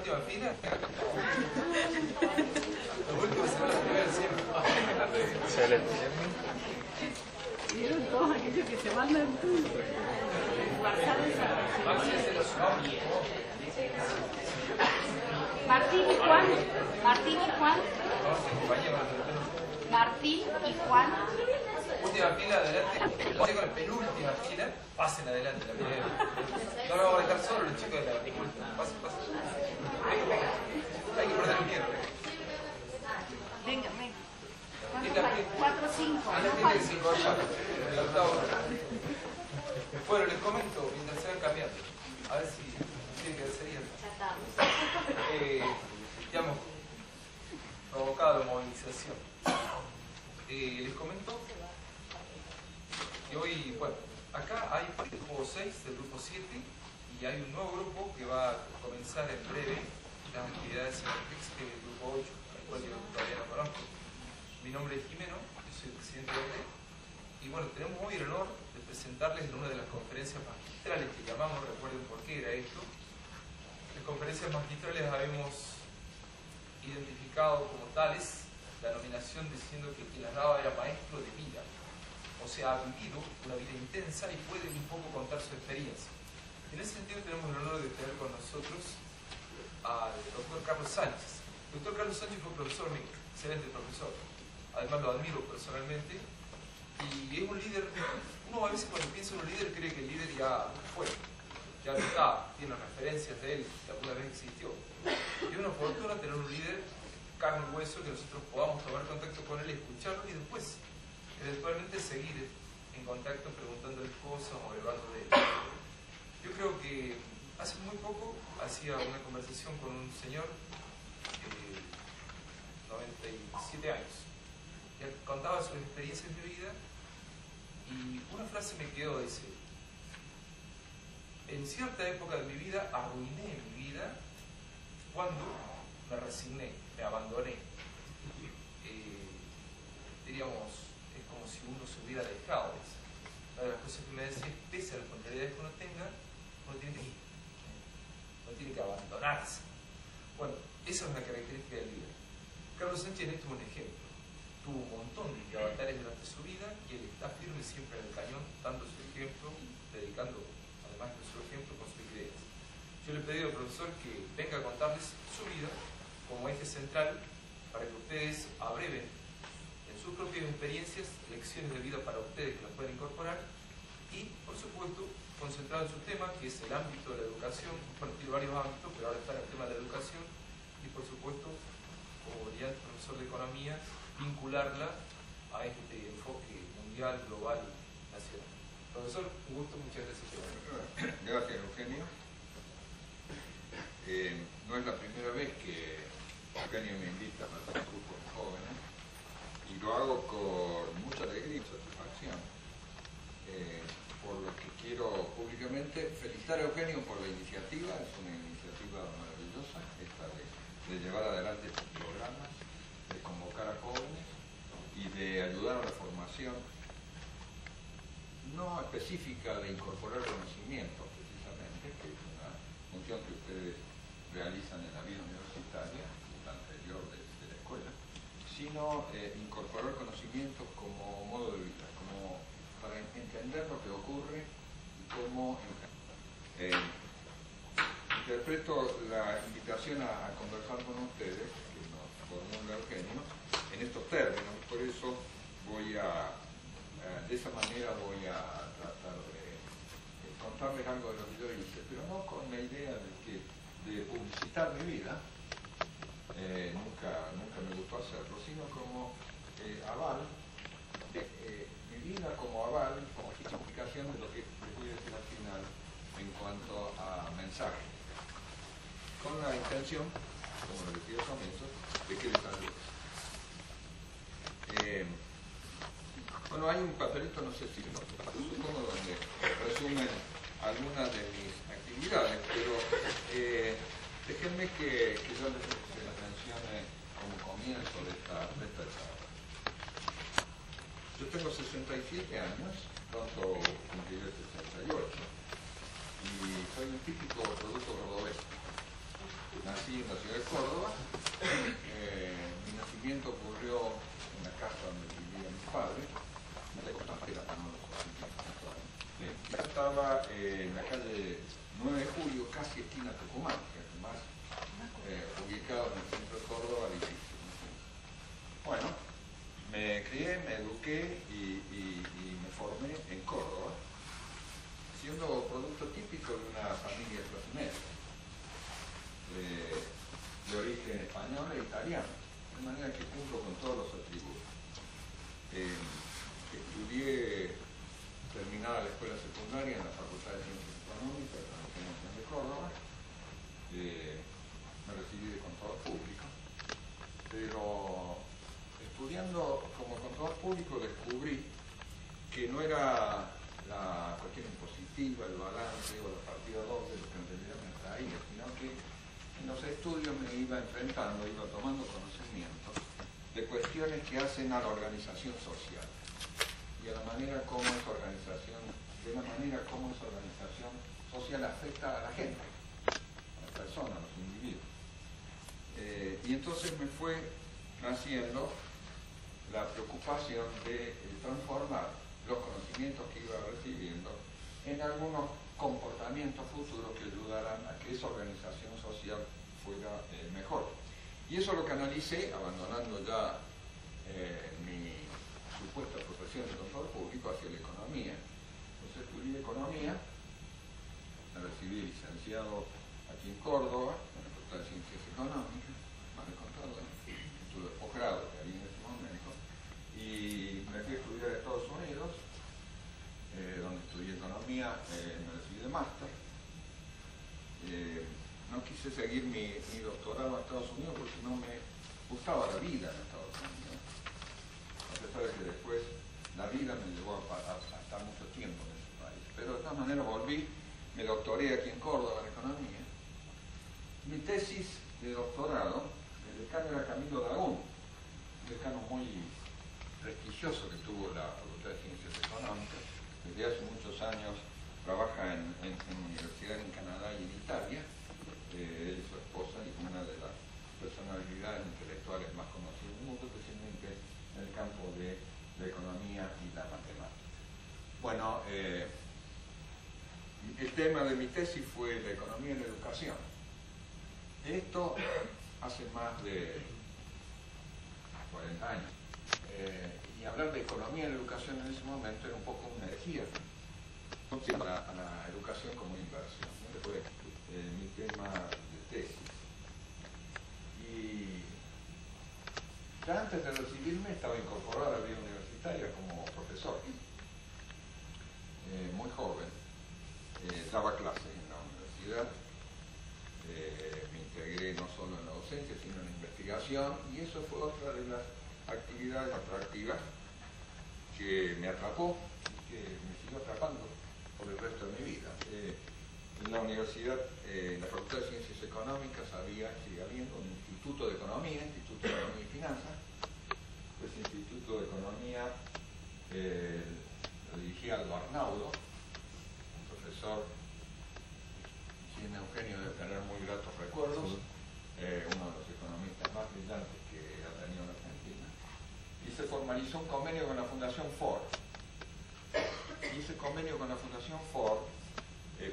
última fila? Los últimos se van a primera siempre. Excelente. Vieron todos aquellos que se mandan WhatsApp. Martín y Juan. Martín y Juan. Martín y Juan. Última fila, adelante. Con la penúltima fila, pasen adelante la primera. No lo vamos a dejar solo los chicos de la última. Pasen, pasen. Hay que perder el miedo. Venga, venga. ¿Cuántos hay? 4 o 5. Bueno, les comento mientras se van cambiando. A ver si tienen que hacer bien. Digamos, provocado la movilización. Les comento que hoy, bueno, acá hay el juego 6 del grupo 7 y hay un nuevo grupo que va a comenzar en breve las actividades en el PIX, que es el grupo 8, al cual yo todavía no conozco. Mi nombre es Jimeno, yo soy el presidente de OTE, y bueno, tenemos hoy el honor de presentarles en una de las conferencias magistrales que llamamos, recuerden por qué era esto. Las conferencias magistrales habíamos identificado como tales la nominación diciendo que quien las daba era maestro de vida, o sea, ha vivido una vida intensa y puede un poco contar su experiencia. En ese sentido tenemos el honor de tener con nosotros al doctor Carlos Sánchez. El doctor Carlos Sánchez fue profesor mío, excelente profesor. Además lo admiro personalmente y es un líder. Uno a veces cuando piensa en un líder cree que el líder ya fue, ya no está, tiene referencias de él, que alguna vez existió. Y es una fortuna tener un líder carne y hueso, que nosotros podamos tomar contacto con él, escucharlo y después eventualmente seguir en contacto preguntándole cosas o hablando de él. Yo creo que hace muy poco hacía una conversación con un señor 97 años. Y contaba sus experiencias de vida y una frase me quedó, dice: en cierta época de mi vida arruiné mi vida cuando me resigné, me abandoné. Diríamos, es como si uno se hubiera dejado. Una de las cosas que me decía es, pese a las contrariedades que uno tenga, uno tiene que ir, uno tiene que abandonarse. Bueno, esa es una característica del líder. Carlos Sánchez en esto es un ejemplo. Tuvo un montón de avatares durante su vida y él está firme siempre en el cañón, dando su ejemplo, predicando además de su ejemplo con sus ideas. Yo le he pedido al profesor que venga a contarles su vida como eje central para que ustedes abreven en sus propias experiencias lecciones de vida para ustedes que las puedan incorporar y, por supuesto, concentrado en su tema, que es el ámbito de la educación. Bueno, tiene varios ámbitos, pero ahora está en el tema de la educación y, por supuesto, como brillante profesor de economía, vincularla a este enfoque mundial, global y nacional. Profesor, un gusto, muchas gracias. Gracias, Eugenio. No es la primera vez que Eugenio me invita a hacer un curso de jóvenes y lo hago con mucha alegría y satisfacción. Por lo que quiero públicamente felicitar a Eugenio por la iniciativa. Es una iniciativa maravillosa esta de llevar adelante estos programas, de convocar a jóvenes y de ayudar a la formación no específica de incorporar conocimientos precisamente, que es una función que ustedes realizan en la vida universitaria, la anterior de la escuela, sino incorporar conocimientos como modo de vida, como para entender lo que ocurre y cómo interpreto la invitación a conversar con ustedes, que nos formula Eugenio, en estos términos. Por eso voy de esa manera voy a tratar de contarles algo de lo que yo hice, pero no con la idea de publicitar mi vida, nunca me gustó hacerlo, sino como aval, mi vida como aval, como justificación de lo que les voy a decir al final en cuanto a mensaje, con la intención, como lo decía al comienzo, de que les ayude. Bueno, hay un papelito, no sé si lo supongo, donde resumen algunas de mis actividades, pero déjenme que yo les mencione como comienzo de esta charla. Yo tengo 67 años, pronto cumpliré 68, y soy un típico producto cordobés. nací en la ciudad de Córdoba. Mi nacimiento ocurrió en la casa donde vivía mi padre. Yo estaba en la calle 9 de Julio, casi esquina Tucumán, que es más ubicado en el centro de Córdoba, difícil. Bueno, me crié, me eduqué y me formé en Córdoba, siendo producto típico de una familia de clase media, de origen español e italiano, de manera que cumplo con todos los atributos. Estudié, terminada la escuela secundaria en la Facultad de Ciencias Económicas de la Universidad de Córdoba. Me recibí de contador público, pero estudiando como contador público descubrí que no era la cuestión impositiva, el balance o la partida doble lo que en realidad me atraía, sino que en los estudios me iba enfrentando, iba tomando conocimiento de cuestiones que hacen a la organización social y a la manera como esa organización, social afecta a la gente, a las personas, a los individuos. Y entonces me fue naciendo la preocupación de transformar los conocimientos que iba recibiendo en algunos comportamientos futuros que ayudaran a que esa organización social fuera mejor. Y eso lo canalicé, abandonando ya mi supuesta profesión de contador público, hacia la economía. Entonces estudié economía, me recibí licenciado aquí en Córdoba, en la Facultad de Ciencias Económicas, más de contador, estudio de posgrado que había en ese momento, y me fui a estudiar a Estados Unidos, donde estudié economía, me recibí de máster. No quise seguir mi doctorado en Estados Unidos porque no me gustaba la vida en Estados Unidos, a pesar de que después la vida me llevó a estar mucho tiempo en ese país. Pero de todas maneras volví, me doctoré aquí en Córdoba en economía. Mi tesis de doctorado, el decano era Camilo Dagún, un decano muy prestigioso que tuvo la Facultad de Ciencias Económicas. Desde hace muchos años trabaja en universidades en Canadá y en Italia. Él y su esposa, y una de las personalidades intelectuales más conocidas del mundo, especialmente en el campo de la economía y la matemática. Bueno, el tema de mi tesis fue la economía y la educación. Esto hace más de 40 años. Y hablar de economía y la educación en ese momento era un poco una herejía a la educación como inversión. Fue mi tema de tesis. Y ya antes de recibirme estaba incorporado a la vida universitaria como profesor, muy joven. Daba clases en la universidad, me integré no solo en la docencia, sino en la investigación, y eso fue otra de las actividades atractivas que me atrapó y que me siguió atrapando por el resto de mi vida. En la universidad, en la Facultad de Ciencias Económicas, sigue habiendo un Instituto de Economía, Instituto de Economía y Finanzas. Ese Instituto de Economía lo dirigía Aldo Arnaudo, un profesor quien Eugenio debe tener muy gratos recuerdos, uno de los economistas más brillantes que ha tenido la Argentina. Y se formalizó un convenio con la Fundación Ford. Y ese convenio con la Fundación Ford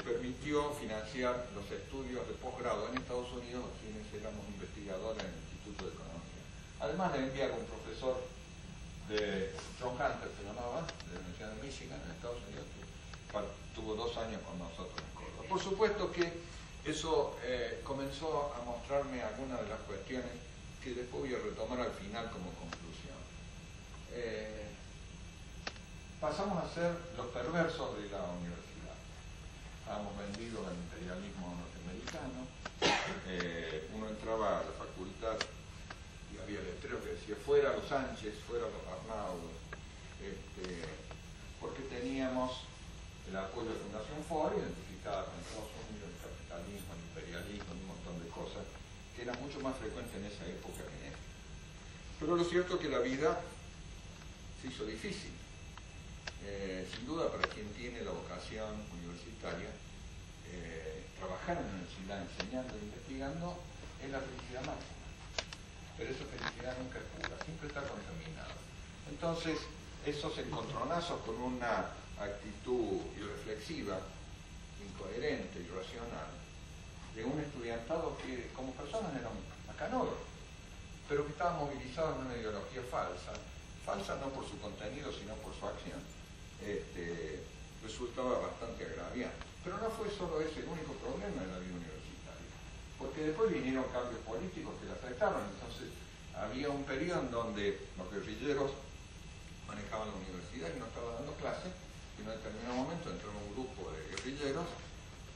permitió financiar los estudios de posgrado en Estados Unidos a quienes éramos investigadores en el Instituto de Economía. Además de enviar un profesor de John Hunter, se llamaba, de la Universidad de Michigan, en Estados Unidos, que tuvo 2 años con nosotros en Córdoba. Por supuesto que eso comenzó a mostrarme algunas de las cuestiones que después voy a retomar al final como conclusión. Pasamos a ser los perversos de la universidad. Estábamos vendidos al imperialismo norteamericano. Uno entraba a la facultad y había letreros que decía fuera los Sánchez, fuera los Arnaudos, porque teníamos el apoyo de Fundación Ford, identificada con Estados Unidos, el capitalismo, el imperialismo, un montón de cosas que eran mucho más frecuentes en esa época que en esta. Pero lo cierto es que la vida se hizo difícil. Sin duda para quien tiene la vocación universitaria, trabajar trabajar en la universidad enseñando e investigando es la felicidad máxima. Pero esa felicidad nunca es pura, siempre está contaminada. Entonces, esos encontronazos con una actitud irreflexiva, incoherente, irracional, de un estudiantado que como personas eran macanógrafos, pero que estaba movilizado en una ideología falsa, falsa no por su contenido, sino por su acción, resultaba bastante agraviante. Pero no fue solo ese el único problema de la vida universitaria, porque después vinieron cambios políticos que la afectaron. Entonces había un periodo en donde los guerrilleros manejaban la universidad y no estaba dando clases, y en un determinado momento entró un grupo de guerrilleros,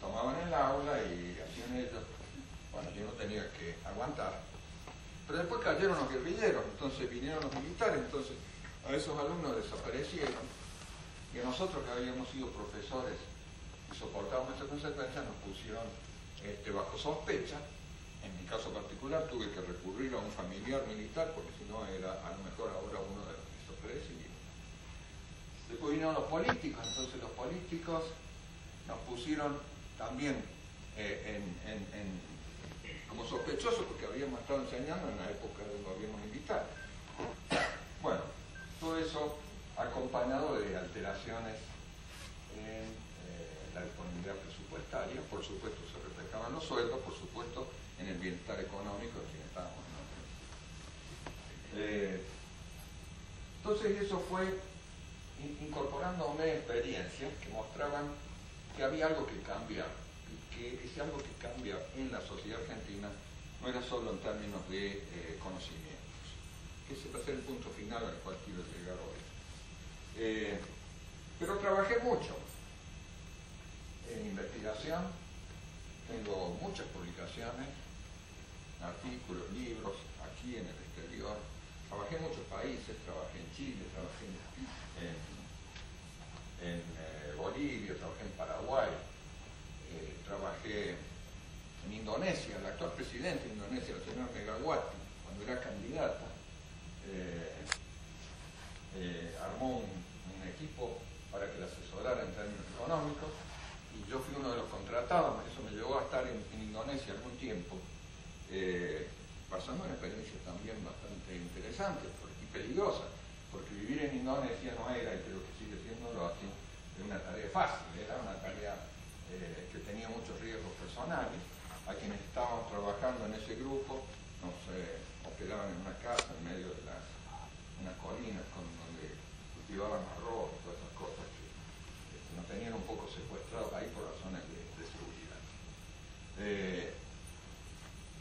tomaban el aula y hacían ellos, bueno, yo no tenía que aguantar. Pero después cayeron los guerrilleros, entonces vinieron los militares, entonces a esos alumnos desaparecieron, y a nosotros que habíamos sido profesores y soportábamos estas consecuencias nos pusieron bajo sospecha. En mi caso particular tuve que recurrir a un familiar militar porque si no era a lo mejor ahora uno de los desaparecidos. Después vinieron los políticos, entonces los políticos nos pusieron también como sospechosos porque habíamos estado enseñando en la época del gobierno militar. Bueno, todo eso acompañado de alteraciones en la disponibilidad presupuestaria, por supuesto se reflejaban los sueldos, por supuesto en el bienestar económico de quien estábamos, ¿no? Entonces eso fue incorporándome experiencias que mostraban que había algo que cambiar, y que ese algo que cambia en la sociedad argentina no era solo en términos de conocimientos, que ese va a ser el punto final al cual quiero llegar hoy. Pero trabajé mucho en investigación, tengo muchas publicaciones, artículos, libros, aquí en el exterior, trabajé en muchos países, trabajé en Chile, trabajé en Bolivia, trabajé en Paraguay, trabajé en Indonesia. El actual presidente de Indonesia, el señor Megawati, cuando era candidata, armó un equipo para que la asesorara en términos económicos, y yo fui uno de los contratados. Eso me llevó a estar en Indonesia algún tiempo, pasando una experiencia también bastante interesante y peligrosa, porque vivir en Indonesia no era, y creo que sigue siéndolo así, una tarea fácil, era una tarea que tenía muchos riesgos personales. A quienes estábamos trabajando en ese grupo nos hospedaban en una casa en medio de unas colinas donde cultivaban arroz y todas esas cosas que nos tenían un poco secuestrados ahí por razones de seguridad.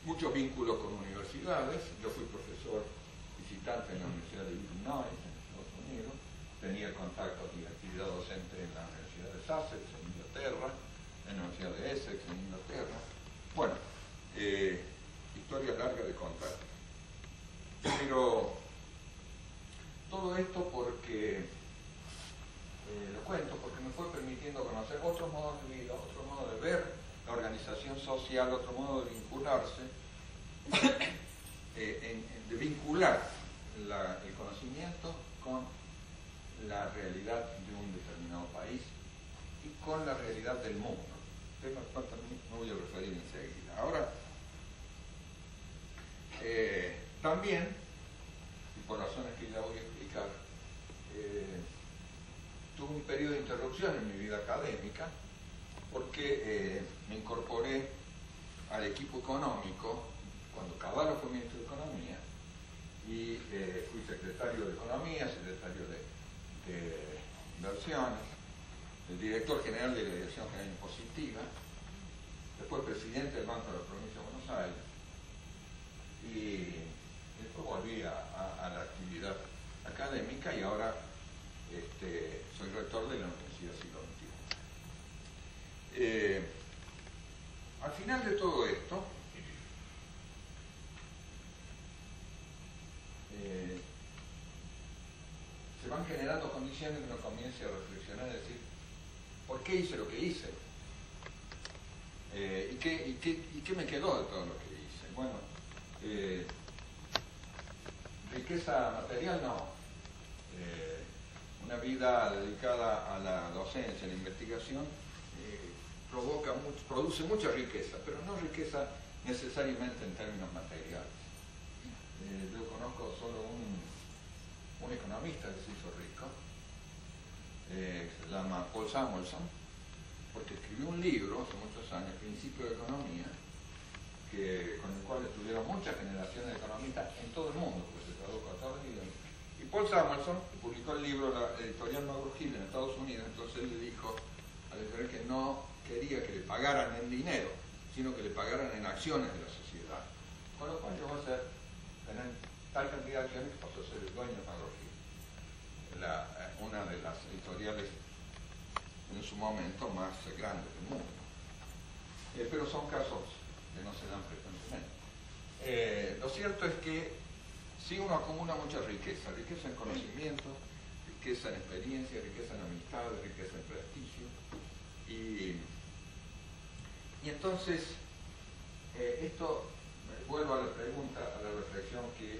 Muchos vínculos con universidades. Yo fui profesor visitante en la Universidad de Illinois, en Estados Unidos. Tenía contactos y actividad docente en la Universidad de Sussex, en Inglaterra, en la Universidad de Essex, en Inglaterra. Bueno, historia larga de contar. Pero todo esto porque, lo cuento porque me fue permitiendo conocer otros modos de vida, otro modo de ver la organización social, otro modo de vincularse, de vincular el conocimiento con la realidad de un determinado país y con la realidad del mundo, tema al cual también me voy a referir enseguida. Ahora, también, y por razones que ya voy a explicar, tuve un periodo de interrupción en mi vida académica porque me incorporé al equipo económico cuando Cavallo fue ministro de Economía, y fui secretario de Economía, secretario de Inversiones, el director general de la Dirección General Impositiva, después presidente del Banco de la Provincia de Buenos Aires, y después volví a la actividad académica, y ahora soy rector de la Universidad Siglo XXI. Al final de todo esto, se van generando condiciones que uno comience a reflexionar y decir, ¿por qué hice lo que hice? ¿Y qué me quedó de todo lo que hice? Bueno, riqueza material no. Una vida dedicada a la docencia, a la investigación, produce mucha riqueza, pero no riqueza necesariamente en términos materiales. Yo conozco solo un economista que se hizo rico, se llama Paul Samuelson, porque escribió un libro hace muchos años, Principio de Economía, con el cual estuvieron muchas generaciones de economistas en todo el mundo, pues se tradujo a todos los idiomas. Y Paul Samuelson publicó el libro, la editorial McGraw-Hill en Estados Unidos, entonces él le dijo al editorial que no quería que le pagaran en dinero, sino que le pagaran en acciones de la sociedad. Con lo cual llegó a tener tal cantidad de acciones que pasó a ser el dueño de McGraw-Hill, una de las editoriales en su momento más grandes del mundo. Pero son casos que no se dan frecuentemente. Lo cierto es que si uno acumula mucha riqueza en conocimiento, riqueza en experiencia, riqueza en amistad, riqueza en prestigio, y entonces esto, vuelvo a la pregunta, a la reflexión que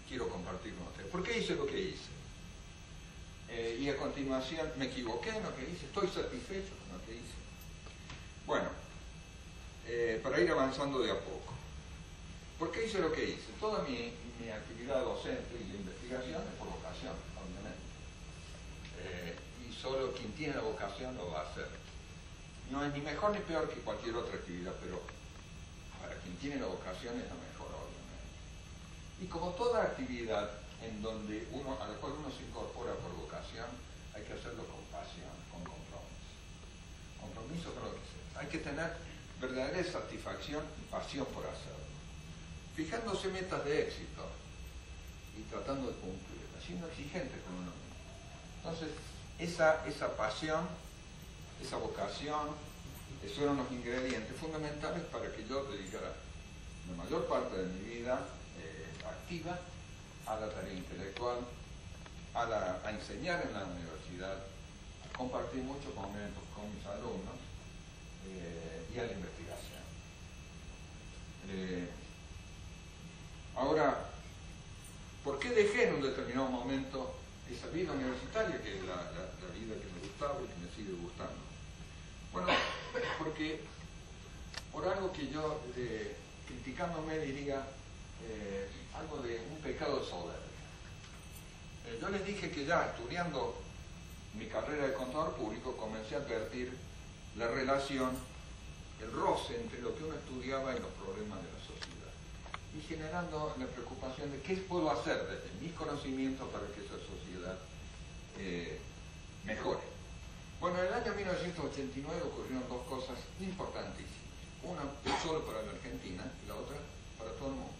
quiero compartir con ustedes. ¿Por qué hice lo que hice? Y a continuación, ¿me equivoqué en lo que hice? ¿Estoy satisfecho con lo que hice? Bueno, para ir avanzando de a poco. ¿Por qué hice lo que hice? Toda mi actividad docente y de investigación es por vocación, obviamente. Y solo quien tiene la vocación lo va a hacer. No es ni mejor ni peor que cualquier otra actividad, pero para quien tiene la vocación es la mejor, obviamente. Y como toda actividad a la cual uno se incorpora por vocación, hay que hacerlo con pasión, con compromiso. Compromiso con lo que sea. Hay que tener verdadera satisfacción y pasión por hacerlo. Fijándose metas de éxito y tratando de cumplirlas, siendo exigente con uno mismo. Entonces, esa pasión, esa vocación, esos eran los ingredientes fundamentales para que yo dedicara la mayor parte de mi vida activa a la tarea intelectual, a enseñar en la universidad, a compartir muchos momentos con mis alumnos y a la investigación. Ahora, ¿por qué dejé en un determinado momento esa vida universitaria, que es la vida que me gustaba y que me sigue gustando? Bueno, porque por algo que yo, criticándome, diría algo de un pecado de soberbia. Yo les dije que ya estudiando mi carrera de contador público comencé a advertir la relación, el roce entre lo que uno estudiaba y los problemas de la sociedad, y generando la preocupación de qué puedo hacer desde mis conocimientos para que esa sociedad mejore. Bueno, en el año 1989 ocurrieron dos cosas importantísimas, una solo para la Argentina y la otra para todo el mundo.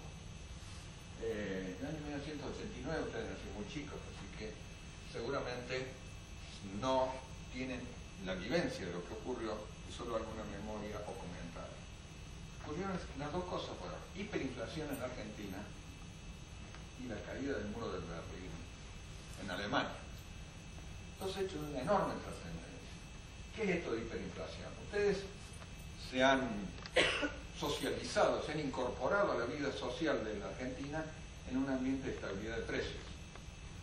En el año 1989 ustedes nacieron muy chicos, así que seguramente no tienen la vivencia de lo que ocurrió y solo alguna memoria o comentario. Ocurrieron las dos cosas, fueron hiperinflación en Argentina y la caída del muro de Berlín en Alemania. Dos hechos de una enorme trascendencia. ¿Qué es esto de hiperinflación? Ustedes se han socializado, se han incorporado a la vida social de la Argentina en un ambiente de estabilidad de precios.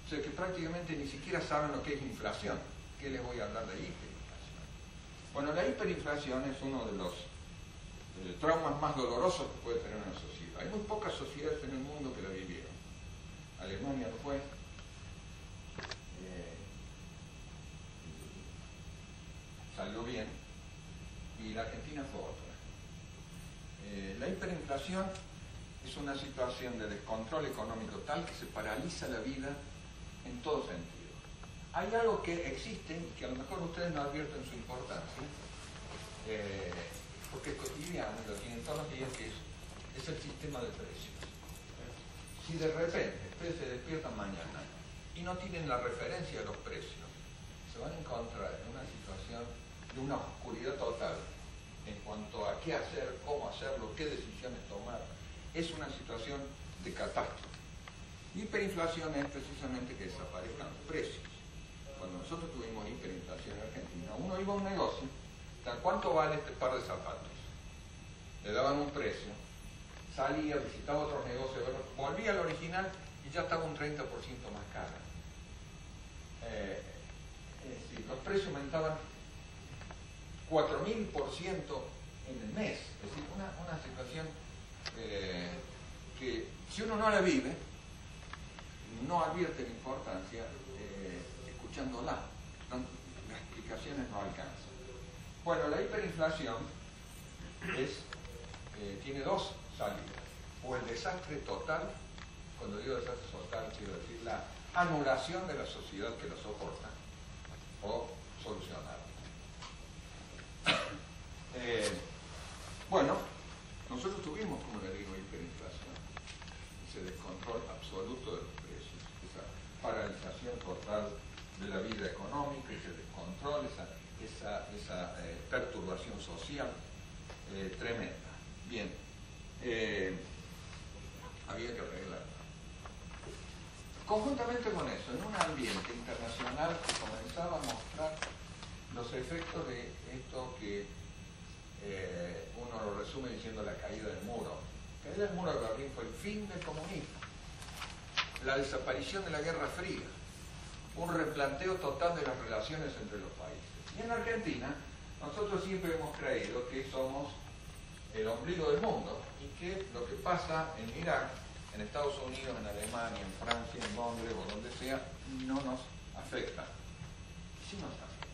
O sea que prácticamente ni siquiera saben lo que es inflación. ¿Qué les voy a hablar de hiperinflación? Bueno, la hiperinflación es uno de los traumas más dolorosos que puede tener una sociedad. Hay muy pocas sociedades en el mundo que la vivieron. Alemania lo fue. Salió bien. Y la Argentina fue otra. La hiperinflación es una situación de descontrol económico tal que se paraliza la vida en todo sentido. Hay algo que existe y que a lo mejor ustedes no advierten su importancia, porque es cotidiano y lo tienen todos los días, que es el sistema de precios. Si de repente ustedes se despiertan mañana y no tienen la referencia de los precios, se van a encontrar en una situación de una oscuridad total en cuanto a qué hacer, cómo hacerlo, qué decisiones tomar. Es una situación de catástrofe. Hiperinflación es precisamente que desaparezcan los precios. Cuando nosotros tuvimos hiperinflación en Argentina, uno iba a un negocio, ¿cuánto vale este par de zapatos? Le daban un precio, salía, visitaba otros negocios, volvía al original y ya estaba un 30% más cara. Es decir, los precios aumentaban 4.000% en el mes. Es decir, una situación que si uno no la vive, no advierte la importancia, escuchándola. Las explicaciones no alcanzan. Bueno, la hiperinflación tiene dos salidas. O el desastre total, cuando digo desastre total quiero decir la anulación de la sociedad que lo soporta, o solucionarlo. Bueno, nosotros tuvimos, como le digo, hiperinflación, ese descontrol absoluto de los precios, esa paralización total de la vida económica, ese descontrol, esa perturbación social tremenda. Bien, había que arreglarla. Conjuntamente con eso, en un ambiente internacional que comenzaba a mostrar los efectos de esto que uno lo resume diciendo la caída del muro. La caída del muro de Berlín fue el fin del comunismo, la desaparición de la Guerra Fría, un replanteo total de las relaciones entre los países. Y en Argentina, nosotros siempre hemos creído que somos el ombligo del mundo y que lo que pasa en Irak, en Estados Unidos, en Alemania, en Francia, en Londres o donde sea, no nos afecta. Sí nos afecta.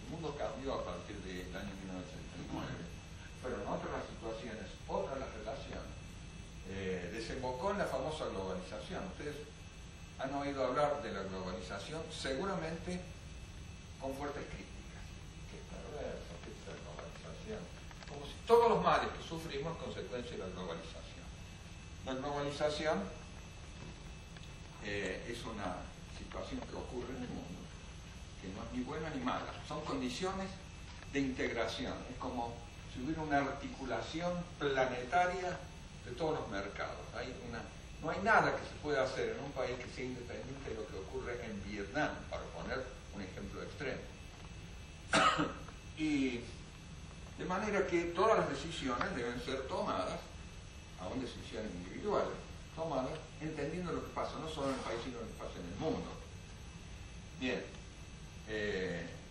El mundo cambió a partir del año 1989, pero en otras situaciones, otras las relaciones, desembocó en la famosa globalización. Ustedes han oído hablar de la globalización, seguramente con fuertes críticas. ¿Qué es perverso? ¿Qué es la globalización? Como si todos los males que sufrimos consecuencia de la globalización. La globalización es una situación que ocurre en el mundo, que no es ni buena ni mala, son condiciones de integración, es como si hubiera una articulación planetaria de todos los mercados. No hay nada que se pueda hacer en un país que sea independiente de lo que ocurre en Vietnam, para poner un ejemplo extremo. Y de manera que todas las decisiones deben ser tomadas, aún decisiones individuales, tomadas entendiendo lo que pasa, no solo en el país, sino lo que pasa en el mundo. Bien,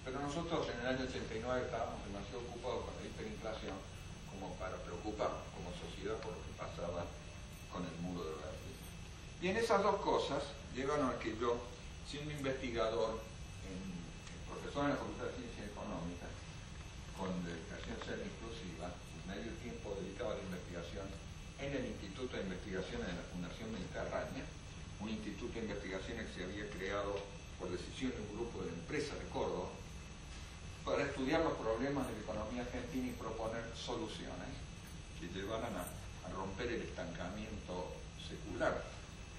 pero nosotros en el año 89 estábamos demasiado ocupados con la hiperinflación como para preocuparnos como sociedad por lo que pasaba con el muro de Berlín. Bien, esas dos cosas llevaron a que yo, siendo investigador, profesor en la Facultad de Ciencias Económicas, con dedicación semi-exclusiva, medio tiempo dedicado a la investigación en el Instituto de Investigación de la Fundación Mediterránea, un instituto de investigación que se había creado por decisión de un grupo de empresas de Córdoba, para estudiar los problemas de la economía argentina y proponer soluciones que llevaran a romper el estancamiento secular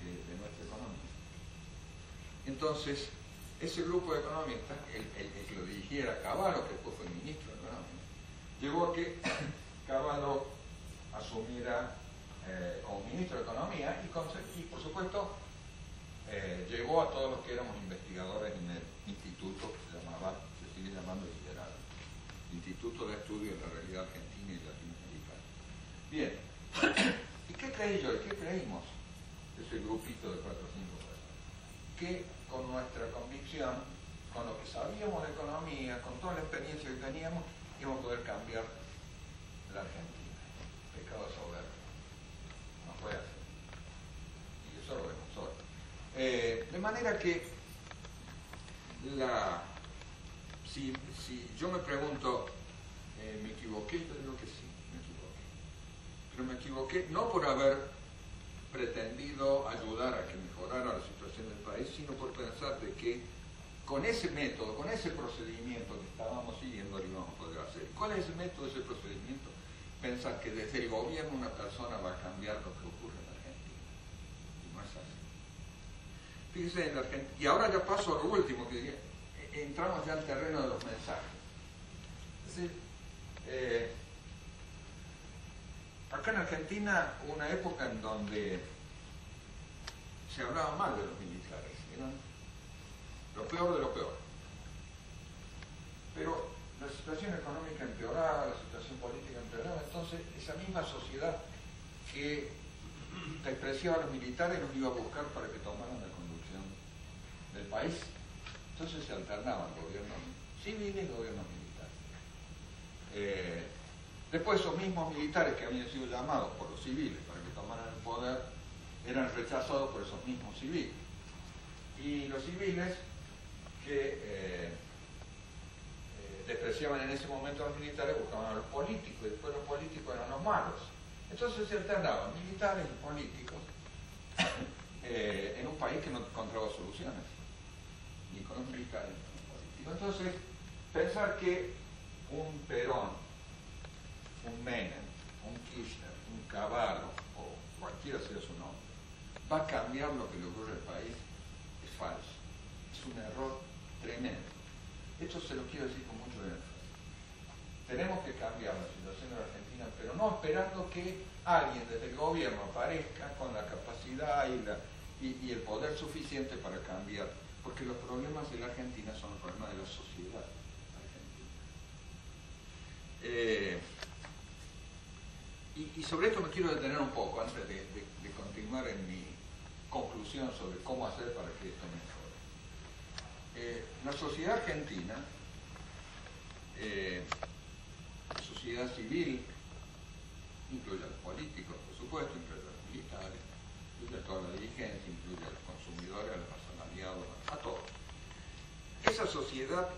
de nuestra economía. Entonces, ese grupo de economistas, el que lo dirigiera Cavallo, que después fue ministro de Economía, llevó a que Cavallo asumiera como ministro de Economía y por supuesto llegó a todos los que éramos investigadores en el instituto que se sigue llamando Lideral, Instituto de Estudio de la Realidad Argentina y Latinoamericana. Bien, ¿y qué creí yo? ¿Y qué creímos de ese grupito de 4 o 5 personas? Que con nuestra convicción, con lo que sabíamos de economía, con toda la experiencia que teníamos, íbamos a poder cambiar la Argentina. Pecado de soberbia. No fue así. Y eso lo vemos hoy. De manera que si yo me pregunto, ¿me equivoqué? Yo digo que sí, me equivoqué. Pero me equivoqué no por haber pretendido ayudar a que mejorara la situación del país, sino por pensar de que con ese método, con ese procedimiento que estábamos siguiendo, lo íbamos a poder hacer. ¿Cuál es ese método, ese procedimiento? Pensar que desde el gobierno una persona va a cambiar lo que ocurre en Argentina. Y no es así. Fíjense en la Argentina, y ahora ya paso a lo último, que entramos ya al terreno de los mensajes. Es decir, acá en Argentina hubo una época en donde se hablaba mal de los militares, eran lo peor de lo peor. Pero la situación económica empeoraba, la situación política empeoraba, entonces esa misma sociedad que despreciaba a los militares los iba a buscar para que tomaran la conducción del país. Entonces se alternaban gobiernos civiles y gobiernos militares. Después esos mismos militares que habían sido llamados por los civiles para que tomaran el poder, eran rechazados por esos mismos civiles. Y los civiles que despreciaban en ese momento a los militares buscaban a los políticos, y después los políticos eran los malos. Entonces se alternaban militares y políticos en un país que no encontraba soluciones, ni con los militares ni con los políticos. Entonces, pensar que un Perón, un Menem, un Kirchner, un Cavallo, o cualquiera sea su nombre, va a cambiar lo que le ocurre al país, es falso. Es un error tremendo. Esto se lo quiero decir con mucho énfasis. Tenemos que cambiar la situación de la Argentina, pero no esperando que alguien desde el gobierno aparezca con la capacidad y el poder suficiente para cambiar, porque los problemas de la Argentina son los problemas de la sociedad argentina. Y sobre esto me quiero detener un poco antes de continuar en mi conclusión sobre cómo hacer para que esto mejore. La sociedad argentina, la sociedad civil, incluye a los políticos, por supuesto, incluye a los militares, incluye a toda la dirigencia, incluye a los consumidores, a los asalariados, a todos. Esa sociedad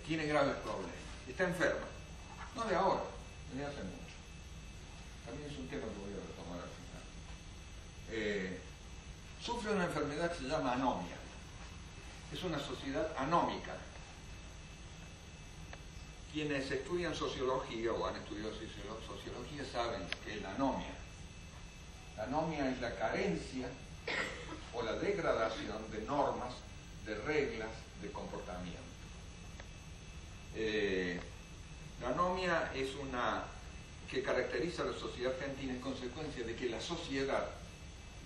tiene graves problemas, está enferma, no de ahora, desde hace mucho. También es un tema que voy a retomar al final. Sufre una enfermedad que se llama anomia. Es una sociedad anómica. Quienes estudian sociología o han estudiado sociología saben que es la anomia. La anomia es la carencia o la degradación de normas, de reglas, de comportamiento. La anomia es una que caracteriza a la sociedad argentina en consecuencia de que la sociedad,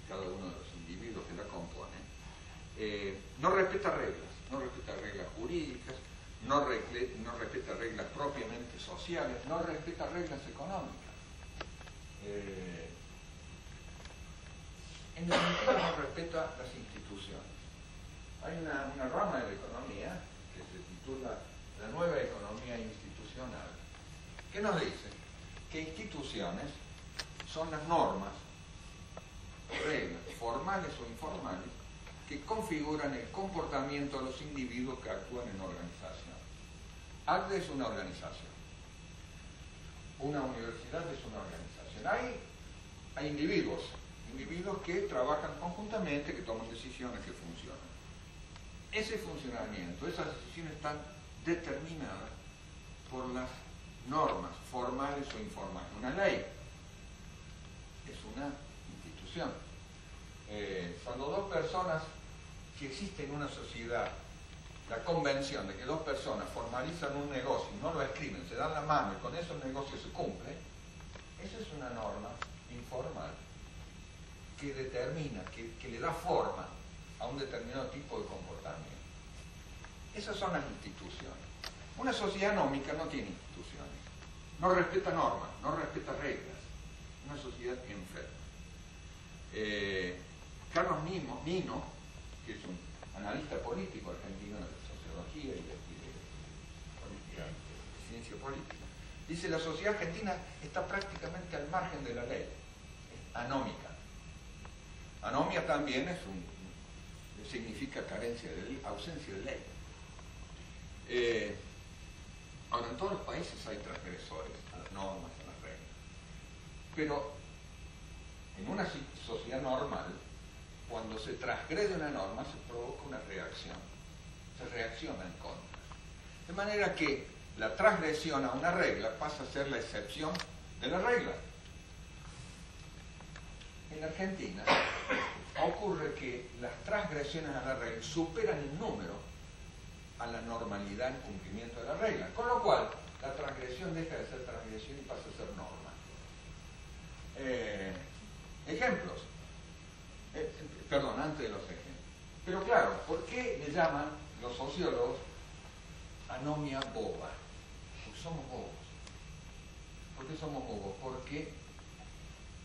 cada uno de los individuos que la componen, no respeta reglas jurídicas, no respeta reglas propiamente sociales, no respeta reglas económicas. En definitiva, no respeta las instituciones. Hay una rama de la economía que se titula La nueva economía institucional, que nos dice que instituciones son las normas, reglas, formales o informales, que configuran el comportamiento de los individuos que actúan en organización. ACDE es una organización. Una universidad es una organización. Hay individuos que trabajan conjuntamente, que toman decisiones, que funcionan. Ese funcionamiento, esas decisiones están determinadas por las normas formales o informales. Una ley es una institución. Cuando dos personas que existen en una sociedad, la convención de que dos personas formalizan un negocio y no lo escriben, se dan la mano y con eso el negocio se cumple, esa es una norma informal que determina, que le da forma a un determinado tipo de comportamiento. Esas son las instituciones. Una sociedad anómica no tiene instituciones, no respeta normas, no respeta reglas, una sociedad enferma. Carlos Nino, que es un analista político argentino de sociología y de ciencia política, dice: la sociedad argentina está prácticamente al margen de la ley, es anómica. Anomia también significa carencia de ley, ausencia de ley. Ahora, en todos los países hay transgresores a las normas, a las reglas, pero en una sociedad normal, cuando se transgrede una norma, se provoca una reacción. Se reacciona en contra. De manera que la transgresión a una regla pasa a ser la excepción de la regla. En Argentina ocurre que las transgresiones a la regla superan en número a la normalidad en cumplimiento de la regla. Con lo cual, la transgresión deja de ser transgresión y pasa a ser norma. Ejemplos. Perdón, antes de los ejemplos. Pero claro, ¿por qué le llaman los sociólogos anomia boba? Porque somos bobos. ¿Por qué somos bobos? Porque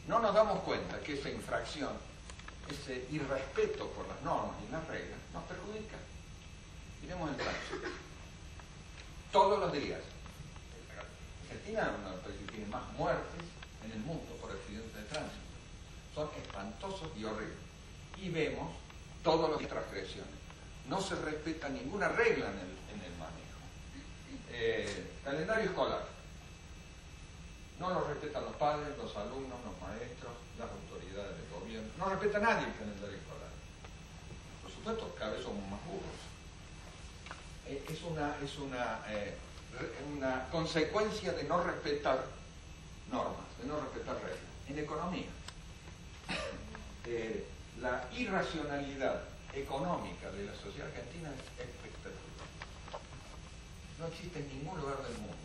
no nos damos cuenta que esa infracción, ese irrespeto por las normas y las reglas, nos perjudica. Miremos el tránsito. Todos los días, Argentina es uno de los países que tiene más muertes en el mundo por accidentes de tránsito. Son espantosos y horribles. Y vemos todas las transgresiones. No se respeta ninguna regla en el manejo. Calendario escolar. No lo respetan los padres, los alumnos, los maestros, las autoridades del gobierno. No respeta nadie el calendario escolar. Por supuesto, cada vez somos más burros. Es una consecuencia de no respetar normas, de no respetar reglas. En economía, la irracionalidad económica de la sociedad argentina es espectacular. No existe en ningún lugar del mundo.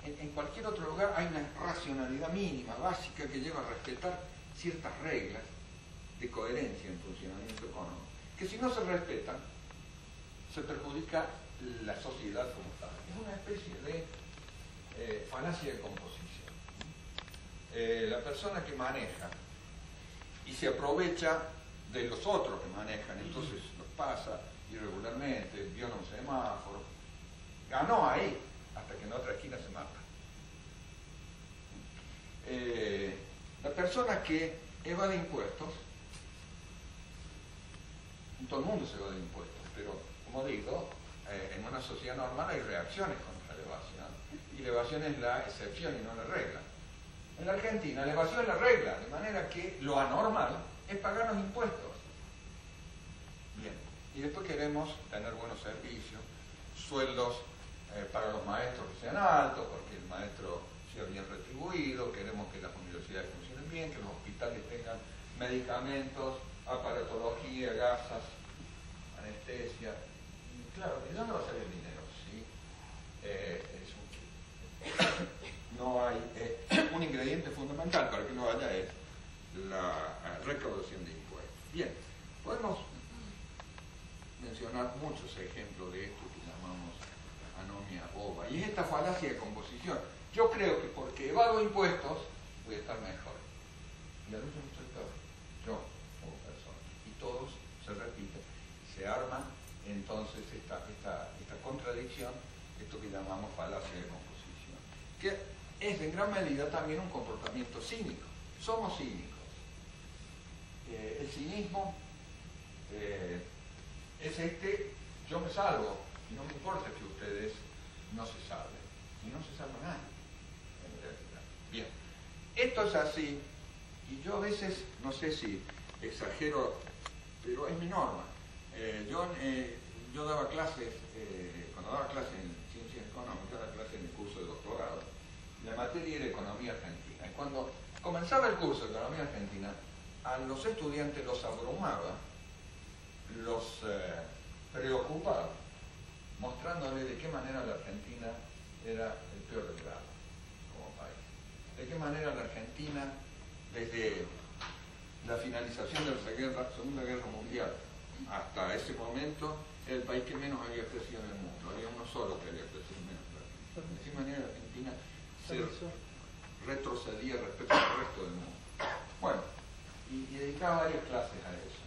En cualquier otro lugar hay una racionalidad mínima, básica, que lleva a respetar ciertas reglas de coherencia en funcionamiento económico, que si no se respetan, se perjudica la sociedad como tal. Es una especie de falacia de composición. La persona que maneja y se aprovecha de los otros que manejan, entonces los pasa irregularmente, viola un semáforo, ganó ahí, hasta que en otra esquina se mata. La persona que evade impuestos, todo el mundo se evade impuestos, pero como digo, en una sociedad normal hay reacciones contra la evasión, y la evasión es la excepción y no la regla. En la Argentina la evasión es la regla, de manera que lo anormal es pagar los impuestos. Bien, y después queremos tener buenos servicios, sueldos para los maestros que sean altos, porque el maestro sea bien retribuido, queremos que las universidades funcionen bien, que los hospitales tengan medicamentos, aparatología, gasas, anestesia. Y claro, ¿de dónde va a salir el dinero? ¿Sí? No hay un ingrediente fundamental para que no haya es la recaudación de impuestos. Bien, podemos mencionar muchos ejemplos de esto que llamamos anomia boba, y es esta falacia de composición. Yo creo que porque evado impuestos voy a estar mejor. Y la lucha es mucho peor. Yo, como persona. Y todos se repiten. Se arma entonces esta contradicción, esto que llamamos falacia de composición, que es en gran medida también un comportamiento cínico. Somos cínicos. El cinismo es yo me salvo y no me importa que ustedes no se salven. Y no se salva nadie, en realidad. Bien, esto es así, y yo a veces, no sé si exagero, pero es mi norma. Yo daba clases, cuando daba clases en ciencias económicas, daba clases en el curso de doctorado. La materia era economía argentina. Y cuando comenzaba el curso de economía argentina, a los estudiantes los abrumaba, los preocupaba, mostrándoles de qué manera la Argentina era el peor del grado como país. De qué manera la Argentina, desde la finalización de la Segunda Guerra Mundial hasta ese momento, era el país que menos había crecido en el mundo. Había uno solo que había crecido menos. De qué manera la Argentina se retrocedía respecto al resto del mundo. Bueno, y dedicaba varias clases a eso.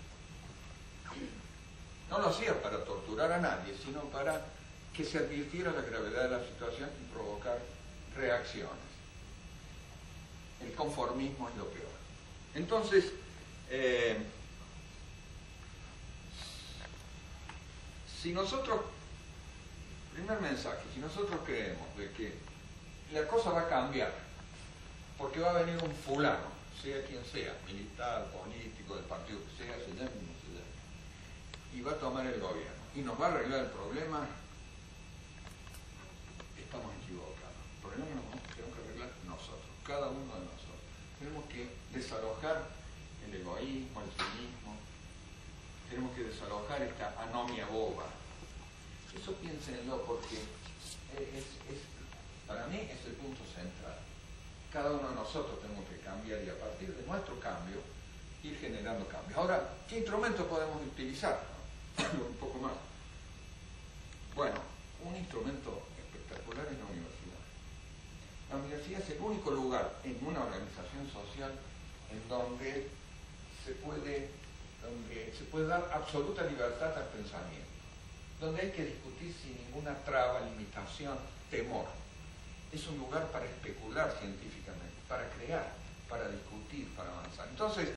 No lo hacía para torturar a nadie, sino para que se advirtiera la gravedad de la situación y provocar reacciones. El conformismo es lo peor. Entonces, si nosotros, primer mensaje, si nosotros creemos de que la cosa va a cambiar, porque va a venir un fulano, sea quien sea, militar, político, del partido que sea, se llame o no se llame, y va a tomar el gobierno y nos va a arreglar el problema, estamos equivocados. El problema lo tenemos que arreglar nosotros, cada uno de nosotros. Tenemos que desalojar el egoísmo, el cinismo, tenemos que desalojar esta anomia boba. Eso piénsenlo, porque para mí es el punto central. Cada uno de nosotros tenemos que cambiar, y a partir de nuestro cambio ir generando cambios. Ahora, ¿qué instrumento podemos utilizar? Un poco más. Bueno, un instrumento espectacular es la universidad. La universidad es el único lugar en una organización social en donde se puede dar absoluta libertad al pensamiento, donde hay que discutir sin ninguna traba, limitación, temor. es un lugar para especular científicamente, para crear, para discutir, para avanzar. Entonces,